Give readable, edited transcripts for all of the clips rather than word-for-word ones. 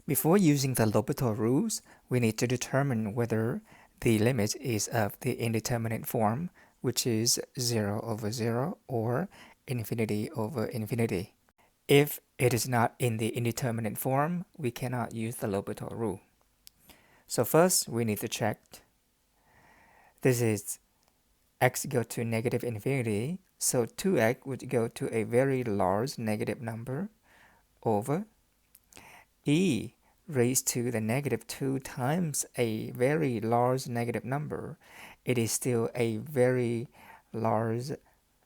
Before using the L'Hopital rules, we need to determine whether the limit is of the indeterminate form, which is 0 over 0 or infinity over infinity. If it is not in the indeterminate form, we cannot use the L'Hopital rule. So first, we need to check. This is x go to negative infinity, so 2x would go to a very large negative number over e raised to the negative 2 times a very large negative number. It is still a very large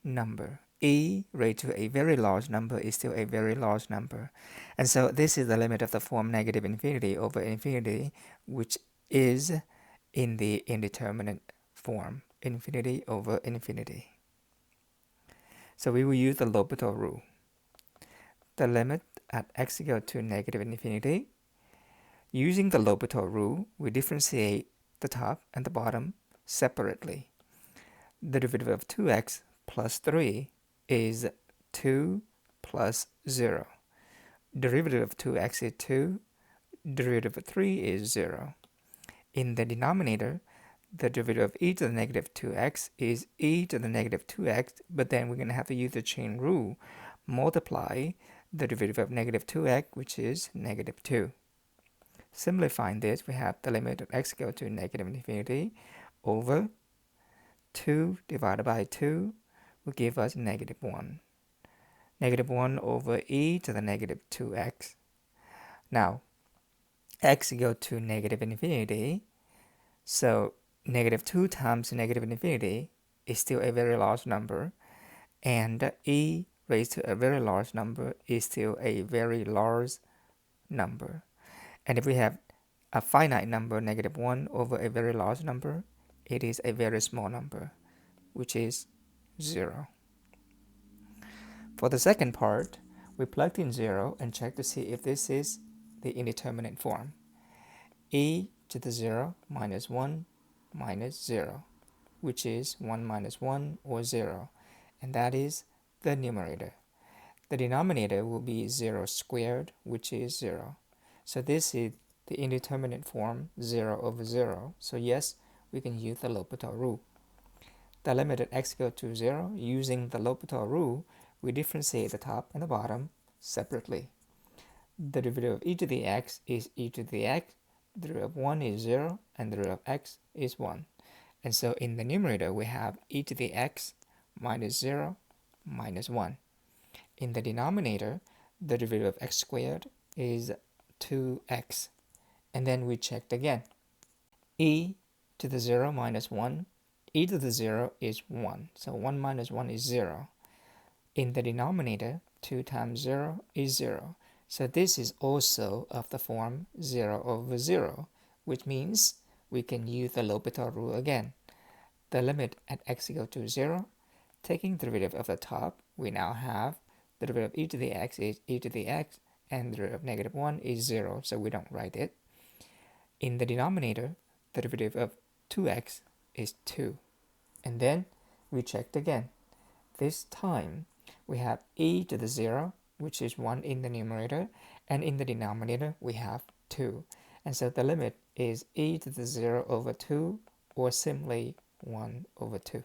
number. E raised to a very large number is still a very large number. And so this is the limit of the form negative infinity over infinity, which is in the indeterminate form, infinity over infinity. So we will use the L'Hopital rule. The limit at x equal to negative infinity. Using the L'Hopital rule, we differentiate the top and the bottom separately. The derivative of 2x plus 3 is 2 plus 0. Derivative of 2x is 2. Derivative of 3 is 0. In the denominator, the derivative of e to the negative 2x is e to the negative 2x, but then we're going to have to use the chain rule. Multiply the derivative of negative 2x, which is negative 2. Simplifying this, we have the limit of x go to negative infinity over 2 divided by 2 will give us negative 1. Negative 1 over e to the negative 2x. Now, x go to negative infinity, so negative 2 times negative infinity is still a very large number, and e raised to a very large number is still a very large number. And if we have a finite number, negative 1 over a very large number, it is a very small number, which is 0. For the second part, we plugged in 0 and checked to see if this is the indeterminate form. E to the 0 minus 1 minus 0, which is 1 minus 1 or 0, and that is the numerator. The denominator will be 0 squared, which is 0. So this is the indeterminate form 0 over 0. So yes, we can use the L'Hopital rule. The limit at x goes to 0, using the L'Hopital rule, we differentiate the top and the bottom separately. The derivative of e to the x is e to the x, the derivative of 1 is 0, and the derivative of x is 1. And so in the numerator, we have e to the x minus 0 minus 1. In the denominator, the derivative of x squared is 2x. And then we checked again. E to the 0 minus 1, e to the 0 is 1. So 1 minus 1 is 0. In the denominator, 2 times 0 is 0. So this is also of the form 0 over 0, which means we can use the L'Hopital rule again. The limit at x equal to 0, taking the derivative of the top, we now have the derivative of e to the x is e to the x, and the derivative of negative 1 is 0, so we don't write it. In the denominator, the derivative of 2x is 2. And then we checked again. This time, we have e to the 0, which is 1 in the numerator, and in the denominator, we have 2. And so the limit is e to the 0 over 2, or simply 1 over 2.